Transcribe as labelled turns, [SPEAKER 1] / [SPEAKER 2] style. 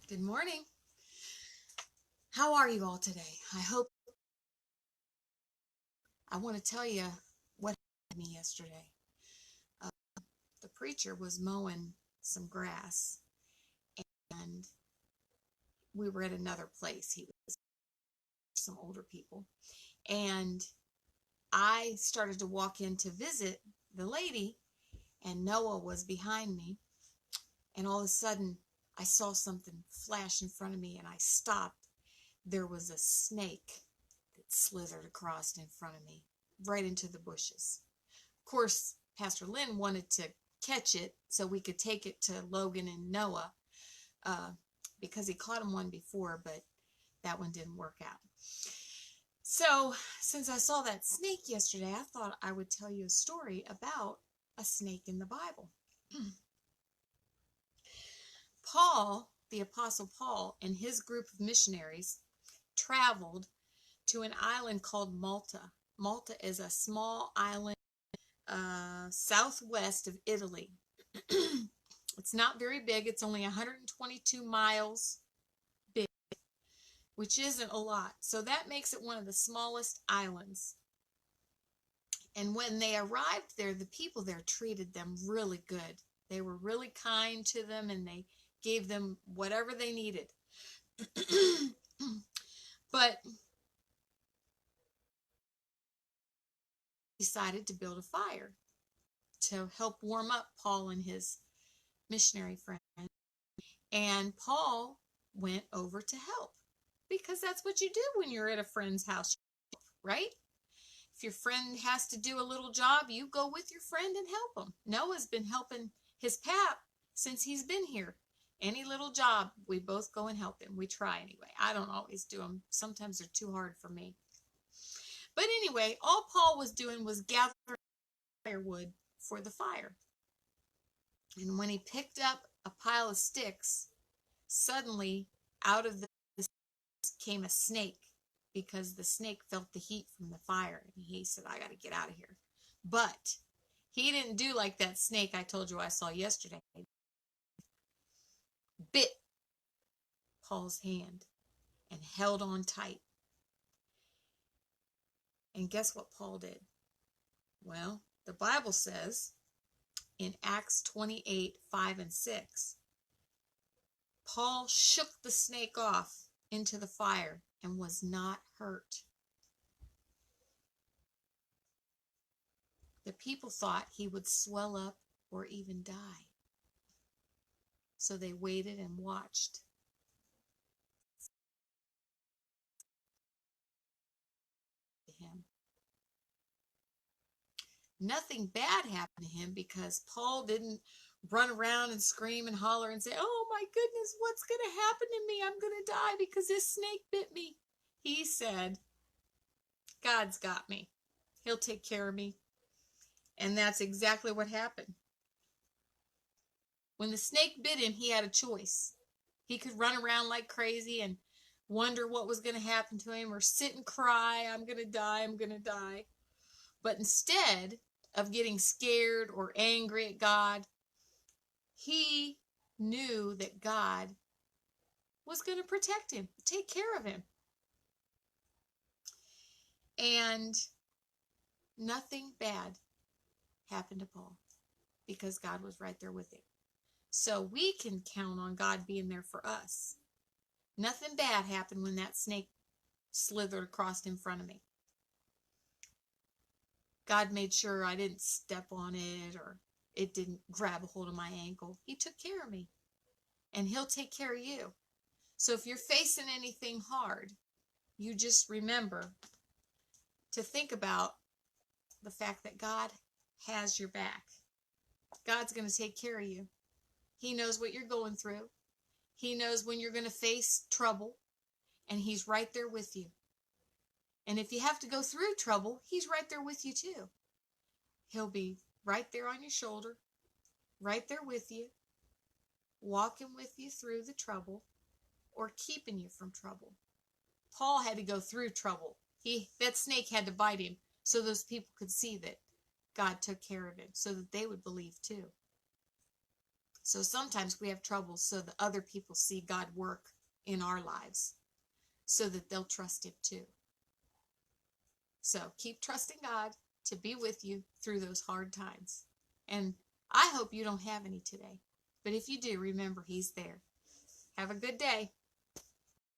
[SPEAKER 1] Good morning. How are you all today? I want to tell you what happened to me yesterday. Uh, the preacher was mowing some grass, and we were at another place. He was some older people, and I started to walk in to visit the lady, and Noah was behind me, and all of a sudden I saw something flash in front of me, and I stopped. There was a snake that slithered across in front of me, right into the bushes. Of course, Pastor Lynn wanted to catch it so we could take it to Logan and Noah uh, because he caught him one before, but that one didn't work out. So, since I saw that snake yesterday, I thought I would tell you a story about a snake in the Bible. Paul, the Apostle Paul, and his group of missionaries traveled to an island called Malta. Malta is a small island southwest of Italy. It's not very big. It's only 122 miles big, which isn't a lot. So that makes it one of the smallest islands. And when they arrived there, the people there treated them really good. They were really kind to them, and they gave them whatever they needed. But decided to build a fire to help warm up Paul and his missionary friend. And Paul went over to help, because that's what you do when you're at a friend's house, right? If your friend has to do a little job, you go with your friend and help him. Noah's been helping his pap since he's been here. Any little job, we both go and help him. We try anyway. I don't always do them. Sometimes they're too hard for me. But anyway, all Paul was doing was gathering firewood for the fire. And when he picked up a pile of sticks, suddenly out of this came a snake, because the snake felt the heat from the fire. And he said, I got to get out of here. But he didn't do like that snake I told you I saw yesterday. Bit Paul's hand and held on tight. And guess what Paul did? Well, the Bible says in Acts 28:5-6, Paul shook the snake off into the fire and was not hurt. The people thought he would swell up or even die. So they waited and watched. Him. Nothing bad happened to him, because Paul didn't run around and scream and holler and say, oh my goodness, what's going to happen to me? I'm going to die because this snake bit me. He said, God's got me. He'll take care of me. And that's exactly what happened. When the snake bit him, he had a choice. He could run around like crazy and wonder what was going to happen to him, or sit and cry, I'm going to die, I'm going to die. But instead of getting scared or angry at God, he knew that God was going to protect him, take care of him. And nothing bad happened to Paul, because God was right there with him. So we can count on God being there for us. Nothing bad happened when that snake slithered across in front of me. God made sure I didn't step on it, or it didn't grab a hold of my ankle. He took care of me, and he'll take care of you. So if you're facing anything hard, you just remember to think about the fact that God has your back. God's going to take care of you. He knows what you're going through. He knows when you're going to face trouble, and he's right there with you. And if you have to go through trouble, he's right there with you too. He'll be right there on your shoulder, right there with you, walking with you through the trouble, or keeping you from trouble. Paul had to go through trouble. That snake had to bite him so those people could see that God took care of him, so that they would believe too. So sometimes we have trouble so that other people see God work in our lives so that they'll trust Him too. So keep trusting God to be with you through those hard times. And I hope you don't have any today. But if you do, remember He's there. Have a good day.